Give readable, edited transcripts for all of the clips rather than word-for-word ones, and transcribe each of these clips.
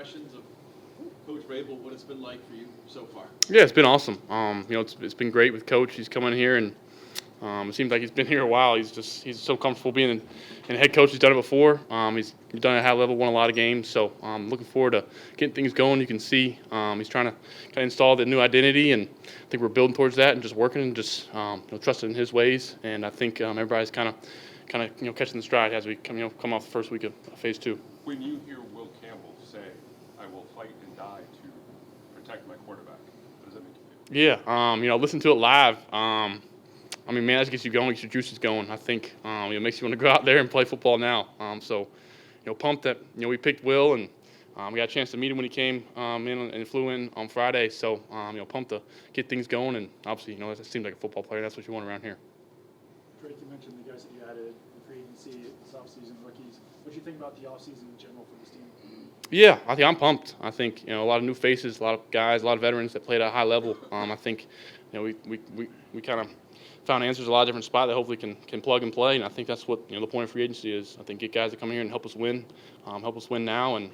impressions of Coach Vrabel, what it's been like for you so far? Yeah, it's been awesome. It's been great with Coach. He's come in here and it seems like he's been here a while. He's so comfortable being in head coach. He's done it before. He's done it at a high level, won a lot of games. So I'm looking forward to getting things going. You can see he's trying to kind of install the new identity, and I think we're building towards that and just working and just trusting in his ways. And I think everybody's kind of catching the stride as we come off the first week of phase 2. When you hear Will Campbell say, "I will fight and die to protect my quarterback," what does that make you feel? Yeah, listen to it live. Man, that gets you going, gets your juices going. I think it makes you want to go out there and play football now. Pumped that we picked Will, and we got a chance to meet him when he came in and flew in on Friday. So pumped to get things going, and obviously it seems like a football player. That's what you want around here. Drake, you mentioned the guys that you added in free agency this offseason, rookies. What do you think about the offseason in general for this team? Yeah, I think I'm pumped. I think a lot of new faces, a lot of guys, a lot of veterans that played at a high level. I think we kind of found answers in a lot of different spots that hopefully can plug and play, and I think that's what the point of free agency is. I think get guys that come here and help us win now, and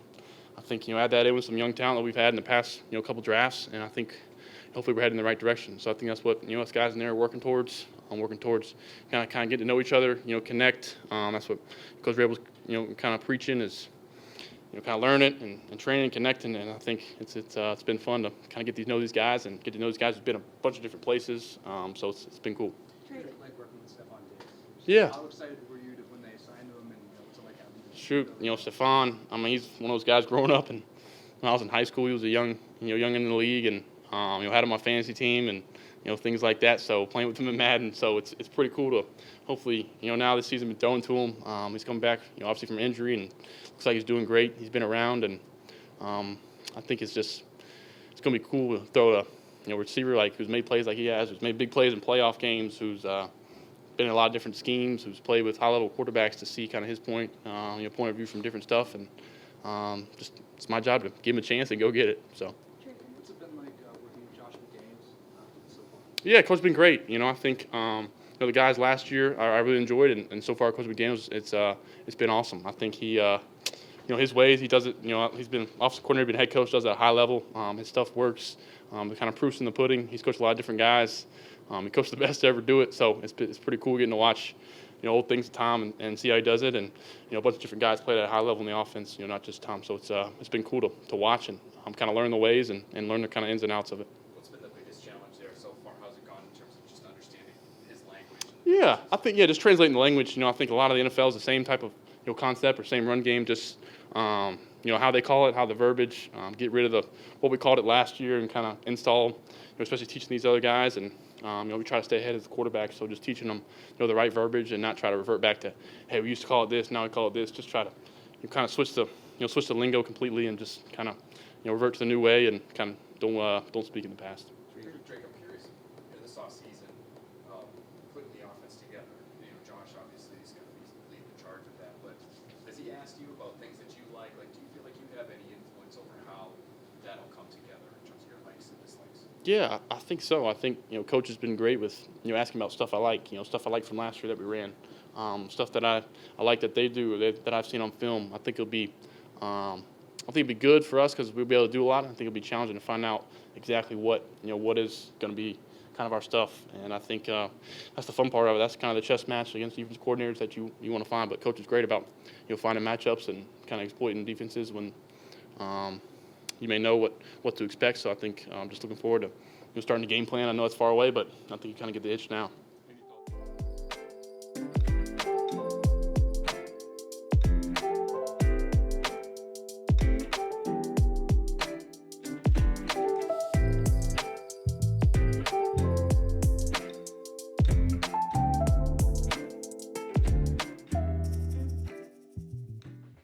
I think add that in with some young talent that we've had in the past couple drafts, and I think hopefully we're heading in the right direction. So I think that's what us guys in there are working towards. I'm working towards kind of getting to know each other, connect. That's what Coach Vrabel's kind of preaching is. Kind of learn it and train and connecting, and I think it's been fun to kind of get to know these guys and get to know these guys who've been a bunch of different places. So it's been cool. Drake like working with Stephon Diggs. Yeah. How excited were you when they signed him, and what's it like having him? Shoot, Stephon. He's one of those guys growing up, and when I was in high school, he was a young in the league, and had him on my fantasy team, and things like that. So playing with him in Madden, so it's pretty cool to hopefully now this season been thrown to him. He's coming back obviously from injury, and looks like he's doing great. He's been around, and I think it's gonna be cool to throw a receiver who's made plays like he has, who's made big plays in playoff games, who's been in a lot of different schemes, who's played with high level quarterbacks, to see kind of his point of view from different stuff, and it's my job to give him a chance and go get it. So. What's it been like working with Josh McDaniels so far? Yeah, Coach has been great. I think the guys last year I really enjoyed, and so far Coach McDaniels it's been awesome. I think he his ways, he does it. He's been offensive coordinator, been head coach, does it at a high level. His stuff works. The kind of proof's in the pudding. He's coached a lot of different guys. He coached the best to ever do it. So it's pretty cool getting to watch old things to Tom and see how he does it, and a bunch of different guys play at a high level in the offense. Not just Tom. So it's been cool to watch and kind of learn the ways and learn the kind of ins and outs of it. What's been the biggest challenge there so far? How's it gone in terms of just understanding his language? Yeah, I think just translating the language. I think a lot of the NFL is the same type of concept or same run game. Just how they call it, how the verbiage, get rid of what we called it last year and kind of install. Especially teaching these other guys, and we try to stay ahead of the quarterback. So just teaching them the right verbiage and not try to revert back to, hey, we used to call it this, now we call it this. Just try to kind of switch the lingo completely and just kind of revert to the new way and kind of don't speak in the past. Drake, I'm curious, this offseason, putting the offense together, Josh obviously is going to be leading the charge of that, but has he asked you about things that you like? Do you feel like you have any influence over how that'll come together in terms of your likes and dislikes? Yeah, I think so. I think Coach has been great with asking about stuff I like. Stuff I like from last year that we ran, stuff that I like that they do that I've seen on film. I think it'll be good for us because we'll be able to do a lot. I think it'll be challenging to find out exactly what is going to be kind of our stuff. And I think that's the fun part of it. That's kind of the chess match against defense coordinators that you want to find. But Coach is great about finding matchups and kind of exploiting defenses when you may know what to expect. So I think I'm just looking forward to starting the game plan. I know it's far away, but I think you kind of get the itch now.